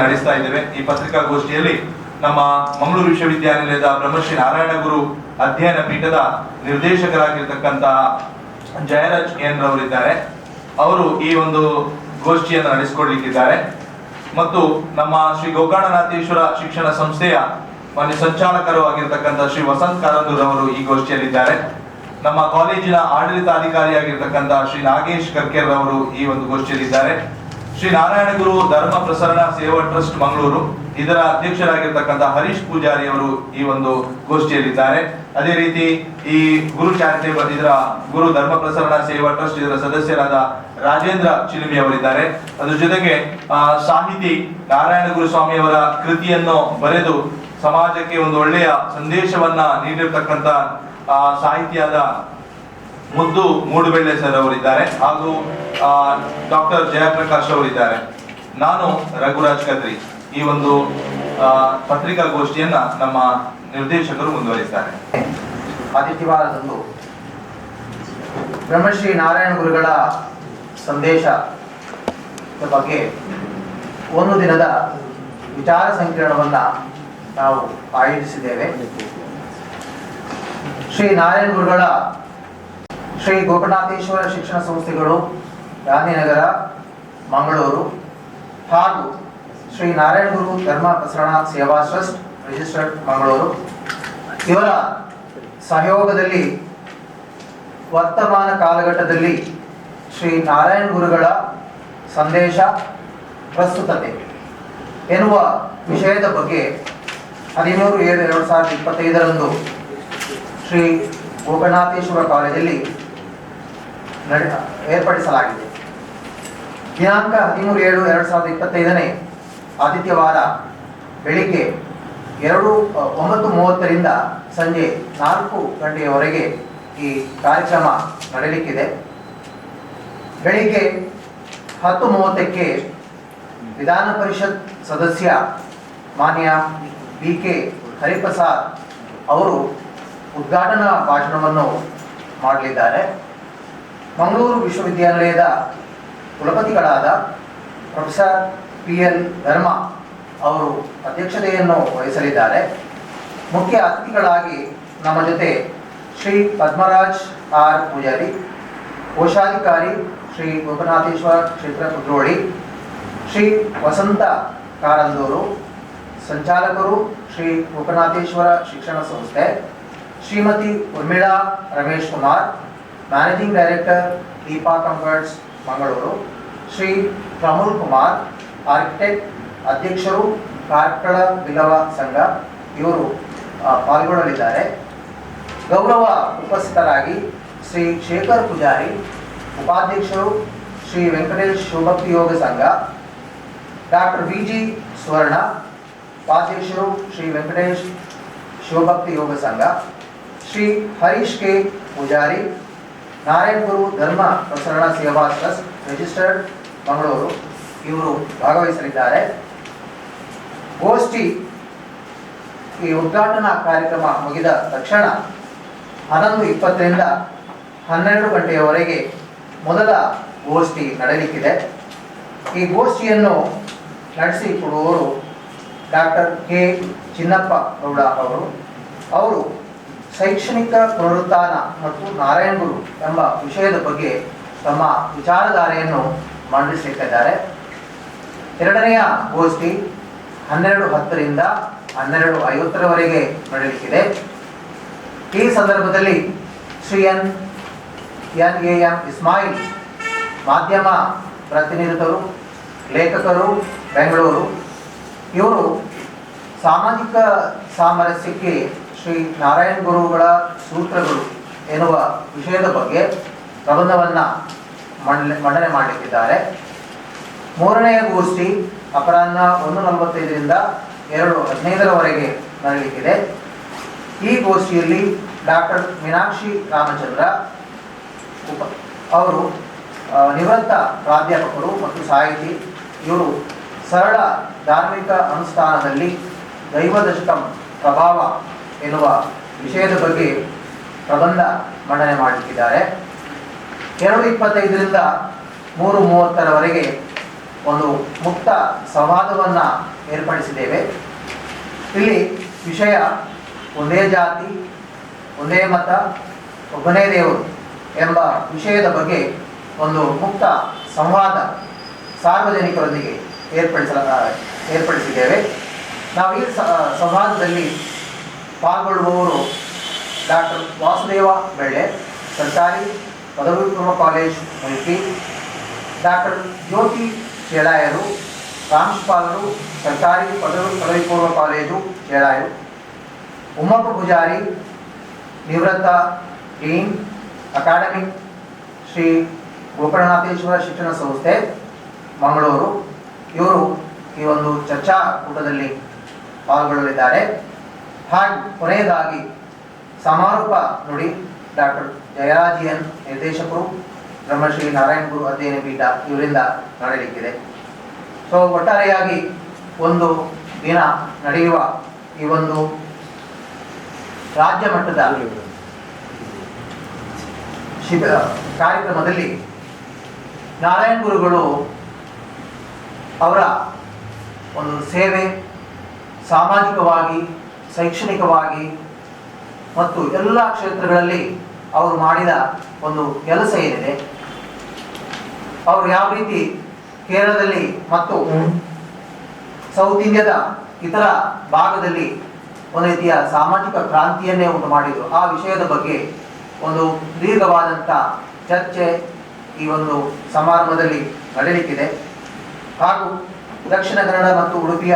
ನಡೆಸ್ತಾ ಇದ್ದೇವೆ. ಈ ಪತ್ರಿಕಾಗೋಷ್ಠಿಯಲ್ಲಿ ನಮ್ಮ ಮಂಗಳೂರು ವಿಶ್ವವಿದ್ಯಾನಿಲಯದ ಬ್ರಹ್ಮಶ್ರೀ ನಾರಾಯಣ ಗುರು ಅಧ್ಯಯನ ಪೀಠದ ನಿರ್ದೇಶಕರಾಗಿರ್ತಕ್ಕಂತಹ ಜಯರಾಜ್ ಎನ್ ರವರಿದ್ದಾರೆ. ಅವರು ಈ ಒಂದು ಗೋಷ್ಠಿಯನ್ನು ನಡೆಸಿಕೊಡ್ಲಿಕ್ಕಿದ್ದಾರೆ. ಮತ್ತು ನಮ್ಮ ಶ್ರೀ ಗೋಕರ್ಣನಾಥೇಶ್ವರ ಶಿಕ್ಷಣ ಸಂಸ್ಥೆಯ ಮಾನ್ಯ ಸಂಚಾಲಕರು ಆಗಿರ್ತಕ್ಕಂಥ ಶ್ರೀ ವಸಂತ್ ಕಾರಂದೂರ್ ಅವರು ಈ ಗೋಷ್ಠಿಯಲ್ಲಿದ್ದಾರೆ. ನಮ್ಮ ಕಾಲೇಜಿನ ಆಡಳಿತಾಧಿಕಾರಿಯಾಗಿರ್ತಕ್ಕಂಥ ಶ್ರೀ ನಾಗೇಶ್ ಕರ್ಕೇರ್ ಅವರು ಈ ಒಂದು ಗೋಷ್ಠಿಯಲ್ಲಿದ್ದಾರೆ. ಶ್ರೀ ನಾರಾಯಣ ಗುರು ಧರ್ಮ ಪ್ರಸರಣ ಸೇವಾ ಟ್ರಸ್ಟ್ ಮಂಗಳೂರು ಇದರ ಅಧ್ಯಕ್ಷರಾಗಿರ್ತಕ್ಕಂಥ ಹರೀಶ್ ಪೂಜಾರಿ ಅವರು ಈ ಒಂದು ಗೋಷ್ಠಿಯಲ್ಲಿದ್ದಾರೆ. ಅದೇ ರೀತಿ ಈ ಗುರು ಚಾರಿಟೇಬಲ್ ಇದರ ಗುರು ಧರ್ಮ ಪ್ರಸರಣ ಸೇವಾ ಟ್ರಸ್ಟ್ ಇದರ ಸದಸ್ಯರಾದ ರಾಜೇಂದ್ರ ಚಿಲಿಮಿ ಅವರಿದ್ದಾರೆ. ಅದ್ರ ಜೊತೆಗೆ ಸಾಹಿತಿ ನಾರಾಯಣ ಗುರು ಸ್ವಾಮಿ ಅವರ ಕೃತಿಯನ್ನು ಬರೆದು ಸಮಾಜಕ್ಕೆ ಒಂದು ಒಳ್ಳೆಯ ಸಂದೇಶವನ್ನ ನೀಡಿರ್ತಕ್ಕಂಥ ಸಾಹಿತಿಯಾದ ಮುದ್ದು ಮೂಡುಬೆಳ್ಳೆ ಸರ್ ಅವರಿದ್ದಾರೆ. ಹಾಗೂ ಡಾಕ್ಟರ್ ಜಯಪ್ರಕಾಶ್ ಅವರಿದ್ದಾರೆ. ನಾನು ರಘುರಾಜ್ ಕದ್ರಿ. ಈ ಒಂದು ಪತ್ರಿಕಾಗೋಷ್ಠಿಯನ್ನ ನಮ್ಮ ನಿರ್ದೇಶಕರು ಮುಂದುವರಿಸ್ತಾರೆ. ಆದಿತ್ಯವಾರದಂದು ಬ್ರಹ್ಮಶ್ರೀ ನಾರಾಯಣ ಗುರುಗಳ ಸಂದೇಶದ ಬಗ್ಗೆ ಒಂದು ದಿನದ ವಿಚಾರ ಸಂಕಿರಣವನ್ನ ನಾವು ಆಯೋಜಿಸಿದ್ದೇವೆ. ಶ್ರೀ ನಾರಾಯಣ ಗುರುಗಳ ಶ್ರೀ ಗೋಕರ್ಣನಾಥೇಶ್ವರ ಶಿಕ್ಷಣ ಸಂಸ್ಥೆಗಳು ಗಾಂಧಿನಗರ ಮಂಗಳೂರು ಹಾಗೂ ಶ್ರೀ ನಾರಾಯಣ ಗುರು ಧರ್ಮ ಪ್ರಸರಣ ಸೇವಾ ಟ್ರಸ್ಟ್ ರಿಜಿಸ್ಟರ್ಡ್ ಮಂಗಳೂರು ಇವರ ಸಹಯೋಗದಲ್ಲಿ ವರ್ತಮಾನ ಕಾಲಘಟ್ಟದಲ್ಲಿ ಶ್ರೀ ನಾರಾಯಣ ಗುರುಗಳ ಸಂದೇಶ ಪ್ರಸ್ತುತತೆ ಎನ್ನುವ ವಿಷಯದ ಬಗ್ಗೆ 13/7/2025 ಶ್ರೀ ಗೋಕರ್ಣನಾಥೇಶ್ವರ ಕಾಲೇಜಲ್ಲಿ ಏರ್ಪಡಿಸಲಾಗಿದೆ. ದಿನಾಂಕ 13/7/2025 ಆದಿತ್ಯವಾರ ಬೆಳಿಗ್ಗೆ 9:30ರಿಂದ ಸಂಜೆ 4 ಗಂಟೆಯವರೆಗೆ ಈ ಕಾರ್ಯಕ್ರಮ ನಡೆಯಲಿಕ್ಕಿದೆ. ಬೆಳಿಗ್ಗೆ 10:30ಕ್ಕೆ ವಿಧಾನ ಪರಿಷತ್ ಸದಸ್ಯ ಮಾನ್ಯ BK ಹರಿಪ್ರಸಾದ್ ಅವರು ಉದ್ಘಾಟನಾ ಭಾಷಣವನ್ನು ಮಾಡಲಿದ್ದಾರೆ. ಮಂಗಳೂರು ವಿಶ್ವವಿದ್ಯಾನಿಲಯದ ಕುಲಪತಿಗಳಾದ ಪ್ರೊಫೆಸರ್ PL ಧರ್ಮ ಅವರು ಅಧ್ಯಕ್ಷತೆಯನ್ನು ವಹಿಸಲಿದ್ದಾರೆ. ಮುಖ್ಯ ಅತಿಥಿಗಳಾಗಿ ನಮ್ಮ ಜೊತೆ ಶ್ರೀ ಪದ್ಮರಾಜ್ R ಪೂಜಾರಿ, ಕೋಶಾಧಿಕಾರಿ ಶ್ರೀ ಗೋಕರ್ಣನಾಥೇಶ್ವರ ಕ್ಷೇತ್ರ ಕುದ್ರೋಳಿ, ಶ್ರೀ ವಸಂತ ಕಾರಂದೂರು, ಸಂಚಾಲಕರು ಶ್ರೀ ಗೋಕರ್ಣನಾಥೇಶ್ವರ ಶಿಕ್ಷಣ ಸಂಸ್ಥೆ, Shrimati Urmila Ramesh Kumar, managing director Deepa Comforts Mangaluru, Shri Pramul Kumar architect, ಅಧ್ಯಕ್ಷರು ಕಾರ್ಕಳ ಬಿಲ್ಲವ ಸಂಘ ಇವರು ಪಾಲ್ಗೊಳ್ಳಲಿದ್ದಾರೆ. ಗೌರವ ಉಪಸ್ಥಿತರಾಗಿ ಶ್ರೀ ಶೇಖರ್ ಪೂಜಾರಿ, ಉಪಾಧ್ಯಕ್ಷರು ಶ್ರೀ ವೆಂಕಟೇಶ್ ಶಿವಭಕ್ತಿ ಯೋಗ ಸಂಘ, ಡಾಕ್ಟರ್ VG ಸ್ವರ್ಣ, ಉಪಾಧ್ಯಕ್ಷರು ಶ್ರೀ ವೆಂಕಟೇಶ್ ಶಿವಭಕ್ತಿ ಯೋಗ ಸಂಘ, ಶ್ರೀ ಹರೀಶ್ K ಪೂಜಾರಿ, ನಾರಾಯಣ ಗುರು ಧರ್ಮ ಪ್ರಸರಣ ಸೇವಾ ಟ್ರಸ್ಟ್ ರಿಜಿಸ್ಟರ್ಡ್ ಮಂಗಳೂರು ಇವರು ಭಾಗವಹಿಸಲಿದ್ದಾರೆ. ಗೋಷ್ಠಿ ಈ ಉದ್ಘಾಟನಾ ಕಾರ್ಯಕ್ರಮ ಮುಗಿದ ತಕ್ಷಣ 11:20ರಿಂದ 12 ಗಂಟೆಯವರೆಗೆ ಮೊದಲ ಗೋಷ್ಠಿ ನಡೆಯಲಿಕ್ಕಿದೆ. ಈ ಗೋಷ್ಠಿಯನ್ನು ನಡೆಸಿಕೊಡುವವರು ಡಾಕ್ಟರ್ K ಚಿನ್ನಪ್ಪ ಗೌಡ ಅವರು ಶೈಕ್ಷಣಿಕ ಪುನರುತ್ಥಾನ ಮತ್ತು ನಾರಾಯಣ ಗುರು ಎಂಬ ವಿಷಯದ ಬಗ್ಗೆ ತಮ್ಮ ವಿಚಾರಧಾರೆಯನ್ನು ಮಂಡಿಸಲಿದ್ದಾರೆ. ಎರಡನೆಯ ಗೋಷ್ಠಿ 12:10ರಿಂದ 12:50ರವರೆಗೆ ನಡೆಯಲಿಕ್ಕಿದೆ. ಈ ಸಂದರ್ಭದಲ್ಲಿ ಶ್ರೀ NAM ಇಸ್ಮಾಯಿಲ್, ಮಾಧ್ಯಮ ಪ್ರತಿನಿಧಿಗಳು, ಲೇಖಕರು, ಬೆಂಗಳೂರು ಇವರು ಸಾಮಾಜಿಕ ಸಾಮರಸ್ಯಕ್ಕೆ ಶ್ರೀ ನಾರಾಯಣ ಗುರುಗಳ ಸೂತ್ರಗಳು ಎನ್ನುವ ವಿಷಯದ ಬಗ್ಗೆ ಪ್ರಬಂಧವನ್ನು ಮಂಡನೆ ಮಾಡಲಿಕ್ಕಿದ್ದಾರೆ. ಮೂರನೆಯ ಗೋಷ್ಠಿ ಅಪರಾಹ್ನ 1:45ರಿಂದ 2:15ರವರೆಗೆ ನಡೆಯಲಿಕ್ಕಿದೆ. ಈ ಗೋಷ್ಠಿಯಲ್ಲಿ ಡಾಕ್ಟರ್ ಮೀನಾಕ್ಷಿ ರಾಮಚಂದ್ರ ಅವರು ನಿವೃತ್ತ ಪ್ರಾಧ್ಯಾಪಕರು ಮತ್ತು ಸಾಹಿತಿ. ಇವರು ಸರಳ ಧಾರ್ಮಿಕ ಅನುಷ್ಠಾನದಲ್ಲಿ ದೈವದಶಕಂ ಪ್ರಭಾವ ಎನ್ನುವ ವಿಷಯದ ಬಗ್ಗೆ ಪ್ರಬಂಧ ಮಂಡನೆ ಮಾಡಲಿಕ್ಕಿದ್ದಾರೆ. 2:25ರಿಂದ 3:30ರವರೆಗೆ ಒಂದು ಮುಕ್ತ ಸಂವಾದವನ್ನು ಏರ್ಪಡಿಸಿದ್ದೇವೆ. ಇಲ್ಲಿ ವಿಷಯ ಒಂದೇ ಜಾತಿ, ಒಂದೇ ಮತ, ಒಬ್ಬನೇ ದೇವರು ಎಂಬ ವಿಷಯದ ಬಗ್ಗೆ ಒಂದು ಮುಕ್ತ ಸಂವಾದ ಸಾರ್ವಜನಿಕರೊಂದಿಗೆ ಏರ್ಪಡಿಸಿದ್ದೇವೆ. ನಾವು ಈ ಸಂವಾದದಲ್ಲಿ ಪಾಲ್ಗೊಳ್ಳುವವರು ಡಾಕ್ಟರ್ ವಾಸುದೇವ ಬೆಳ್ಳೆ, ಸರ್ಕಾರಿ ಪದವಿ ಪೂರ್ವ ಕಾಲೇಜ್ ಮುಲ್ಕಿ, ಡಾಕ್ಟರ್ ಜ್ಯೋತಿ ಚೇಳಾಯರು, ಪ್ರಾಂಶುಪಾಲರು, ಸರ್ಕಾರಿ ಪದವಿ ಪೂರ್ವ ಕಾಲೇಜು ಚೇಳಾಯರು, ಉಮ್ಮಪ್ಪ ಪೂಜಾರಿ, ನಿವೃತ್ತ ಡೀನ್, ಅಕಾಡೆಮಿಕ್ ಶ್ರೀ ಗೋಕರ್ಣನಾಥೇಶ್ವರ ಶಿಕ್ಷಣ ಸಂಸ್ಥೆ ಮಂಗಳೂರು, ಇವರು ಈ ಒಂದು ಚರ್ಚಾಕೂಟದಲ್ಲಿ ಪಾಲ್ಗೊಳ್ಳಲಿದ್ದಾರೆ. ಹಾಗೆ ಕೊನೆಯದಾಗಿ ಸಮಾರೋಪ ನುಡಿ ಡಾಕ್ಟರ್ ಜಯರಾಜಿಯನ್, ನಿರ್ದೇಶಕರು, ಬ್ರಹ್ಮಶ್ರೀ ನಾರಾಯಣ ಗುರು ಅಧ್ಯಯನ ಪೀಠ, ಇವರಿಂದ ನಡೆಯಲಿಕ್ಕಿದೆ. ಸೊ ಒಟ್ಟಾರೆಯಾಗಿ ಒಂದು ದಿನ ನಡೆಯುವ ಈ ಒಂದು ರಾಜ್ಯ ಮಟ್ಟದ ಕಾರ್ಯಕ್ರಮದಲ್ಲಿ ನಾರಾಯಣ ಗುರುಗಳು ಅವರ ಒಂದು ಸೇವೆ ಸಾಮಾಜಿಕವಾಗಿ, ಶೈಕ್ಷಣಿಕವಾಗಿ ಮತ್ತು ಎಲ್ಲ ಕ್ಷೇತ್ರಗಳಲ್ಲಿ ಅವರು ಮಾಡಿದ ಒಂದು ಕೆಲಸ ಏನಿದೆ, ಅವರು ಯಾವ ರೀತಿ ಕೇರಳದಲ್ಲಿ ಮತ್ತು ಸೌತ್ ಇಂಡಿಯಾದ ಇತರ ಭಾಗದಲ್ಲಿ ಒಂದು ರೀತಿಯ ಸಾಮಾಜಿಕ ಕ್ರಾಂತಿಯನ್ನೇ ಉಂಟು ಮಾಡಿದರು, ಆ ವಿಷಯದ ಬಗ್ಗೆ ಒಂದು ದೀರ್ಘವಾದಂಥ ಚರ್ಚೆ ಈ ಒಂದು ಸಮಾರಂಭದಲ್ಲಿ ನಡೆಯಲಿಕ್ಕಿದೆ. ಹಾಗೂ ದಕ್ಷಿಣ ಕನ್ನಡ ಮತ್ತು ಉಡುಪಿಯ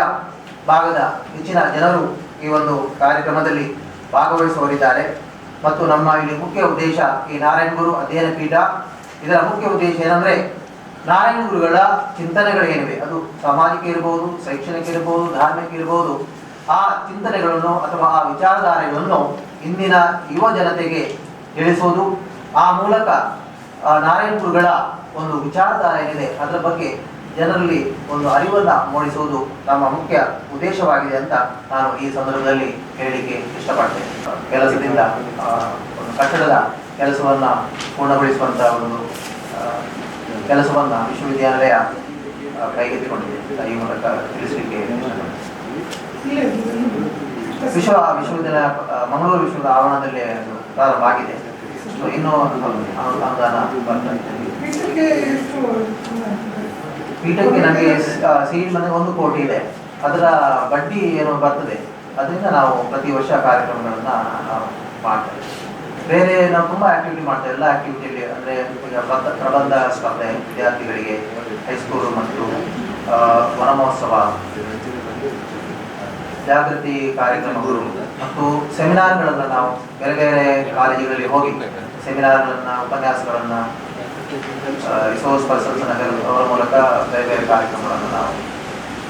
ಭಾಗದ ಹೆಚ್ಚಿನ ಜನರು ಈ ಒಂದು ಕಾರ್ಯಕ್ರಮದಲ್ಲಿ ಭಾಗವಹಿಸುವರಿದ್ದಾರೆ. ಮತ್ತು ನಮ್ಮ ಇಲ್ಲಿ ಮುಖ್ಯ ಉದ್ದೇಶ ಈ ನಾರಾಯಣ ಗುರು ಅಧ್ಯಯನ ಪೀಠ, ಇದರ ಮುಖ್ಯ ಉದ್ದೇಶ ಏನಂದರೆ ನಾರಾಯಣ ಗುರುಗಳ ಚಿಂತನೆಗಳೇನಿವೆ, ಅದು ಸಾಮಾಜಿಕ ಇರಬಹುದು, ಶೈಕ್ಷಣಿಕ ಇರಬಹುದು, ಧಾರ್ಮಿಕ ಇರಬಹುದು, ಆ ಚಿಂತನೆಗಳನ್ನು ಅಥವಾ ಆ ವಿಚಾರಧಾರೆಗಳನ್ನು ಇಂದಿನ ಯುವ ಜನತೆಗೆ ತಿಳಿಸುವುದು, ಆ ಮೂಲಕ ನಾರಾಯಣ ಗುರುಗಳ ಒಂದು ವಿಚಾರಧಾರೆ ಏನಿದೆ ಅದರ ಬಗ್ಗೆ ಜನರಲ್ಲಿ ಒಂದು ಅರಿವನ್ನು ಮೂಡಿಸುವುದು ನಮ್ಮ ಮುಖ್ಯ ಉದ್ದೇಶವಾಗಿದೆ ಅಂತ ನಾನು ಈ ಸಂದರ್ಭದಲ್ಲಿ ಹೇಳಲಿಕ್ಕೆ ಇಷ್ಟಪಡ್ತೇನೆ. ಕೆಲಸದಿಂದ ಒಂದು ಕಟ್ಟಡದ ಕೆಲಸವನ್ನು ಪೂರ್ಣಗೊಳಿಸುವಂಥ ಒಂದು ಕೆಲಸವನ್ನು ವಿಶ್ವವಿದ್ಯಾನಿಲಯ ಕೈಗೆತ್ತಿಕೊಂಡಿದೆ. ಈ ಮೂಲಕ ತಿಳಿಸಲಿಕ್ಕೆ ವಿಶ್ವವಿದ್ಯಾಲಯ ಮಂಗಳೂರು ವಿಶ್ವದ ಆವರಣದಲ್ಲಿ ಪ್ರಾರಂಭ ಆಗಿದೆ. ಇನ್ನೂ ಅನುದಾನ ಬರ್ತಾ ಇದೆ. ಪೀಠಕ್ಕೆ ನಮಗೆ ಸೀಟ್ ಬಂದಾಗ 1 ಕೋಟಿ ಇದೆ. ಅದರ ಬಡ್ಡಿ ಏನು ಬರ್ತದೆ, ಅದರಿಂದ ನಾವು ಪ್ರತಿ ವರ್ಷ ಕಾರ್ಯಕ್ರಮಗಳನ್ನು ನಾವು ಮಾಡ್ತೇವೆ. ಬೇರೆ ನಾವು ತುಂಬ ಆಕ್ಟಿವಿಟಿ ಮಾಡ್ತೇವೆ. ಎಲ್ಲ ಆಕ್ಟಿವಿಟಿಯಲ್ಲಿ ಅಂದರೆ ಈಗ ಪ್ರಬಂಧ ಸ್ಪರ್ಧೆ ವಿದ್ಯಾರ್ಥಿಗಳಿಗೆ, ಹೈಸ್ಕೂಲು ಮತ್ತು ವನ ಮಹೋತ್ಸವ, ಜಾಗೃತಿ ಕಾರ್ಯಕ್ರಮಗಳು ಮತ್ತು ಸೆಮಿನಾರ್ಗಳನ್ನು ನಾವು ಬೇರೆ ಬೇರೆ ಕಾಲೇಜುಗಳಲ್ಲಿ ಹೋಗಿ ಸೆಮಿನಾರ್ಗಳನ್ನು, ಉಪನ್ಯಾಸಗಳನ್ನು, ರಿಸೋರ್ಸ್ ಪರ್ಸನ್ಸ್ ಅವರ ಮೂಲಕ ಬೇರೆ ಬೇರೆ ಕಾರ್ಯಕ್ರಮಗಳನ್ನು ನಾವು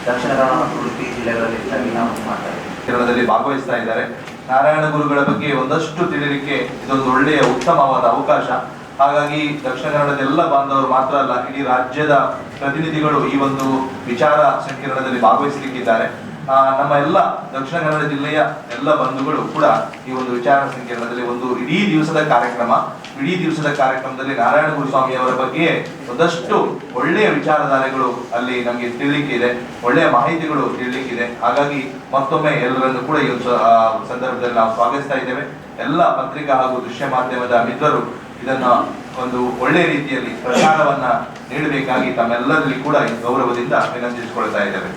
ದಕ್ಷಿಣ ಕನ್ನಡ ಮತ್ತು ಉಡುಪಿ ಜಿಲ್ಲೆಗಳಲ್ಲಿ ನಾವು ಮಾಡ್ತಾ ಇದ್ದೀವಿ. ಕೇರಳದಲ್ಲಿ ಭಾಗವಹಿಸ್ತಾ ಇದ್ದಾರೆ. ನಾರಾಯಣ ಗುರುಗಳ ಬಗ್ಗೆ ಒಂದಷ್ಟು ತಿಳಿಯಲಿಕ್ಕೆ ಇದೊಂದು ಒಳ್ಳೆಯ ಉತ್ತಮವಾದ ಅವಕಾಶ. ಹಾಗಾಗಿ ದಕ್ಷಿಣ ಕನ್ನಡದ ಎಲ್ಲ ಬಾಂಧವರು ಮಾತ್ರ ಅಲ್ಲ, ಇಡೀ ರಾಜ್ಯದ ಪ್ರತಿನಿಧಿಗಳು ಈ ಒಂದು ವಿಚಾರ ಸಂಕಿರಣದಲ್ಲಿ ಭಾಗವಹಿಸಲಿಕ್ಕಿದ್ದಾರೆ. ನಮ್ಮ ಎಲ್ಲ ದಕ್ಷಿಣ ಕನ್ನಡ ಜಿಲ್ಲೆಯ ಎಲ್ಲ ಬಂಧುಗಳು ಕೂಡ ಈ ಒಂದು ವಿಚಾರ ಸಂಕಿರಣದಲ್ಲಿ ಒಂದು ಇಡೀ ದಿವಸದ ಕಾರ್ಯಕ್ರಮದಲ್ಲಿ ನಾರಾಯಣ ಗುರುಸ್ವಾಮಿ ಅವರ ಬಗ್ಗೆ ಒಂದಷ್ಟು ಒಳ್ಳೆಯ ವಿಚಾರಧಾರೆಗಳು ಅಲ್ಲಿ ನಮಗೆ ತಿಳಿಲಿಕ್ಕೆ ಇದೆ, ಒಳ್ಳೆಯ ಮಾಹಿತಿಗಳು ತಿಳಿಲಿಕ್ಕಿದೆ. ಹಾಗಾಗಿ ಮತ್ತೊಮ್ಮೆ ಎಲ್ಲರನ್ನು ಕೂಡ ಈ ಸಂದರ್ಭದಲ್ಲಿ ನಾವು ಸ್ವಾಗತಿಸ್ತಾ ಇದ್ದೇವೆ. ಎಲ್ಲ ಪತ್ರಿಕಾ ಹಾಗೂ ದೃಶ್ಯ ಮಾಧ್ಯಮದ ಮಿತ್ರರು ಇದನ್ನ ಒಂದು ಒಳ್ಳೆಯ ರೀತಿಯಲ್ಲಿ ಪ್ರಚಾರವನ್ನ ನೀಡಬೇಕಾಗಿ ತಮ್ಮೆಲ್ಲರಲ್ಲಿ ಕೂಡ ಗೌರವದಿಂದ ವಿನಂತಿಸಿಕೊಳ್ತಾ ಇದ್ದೇವೆ.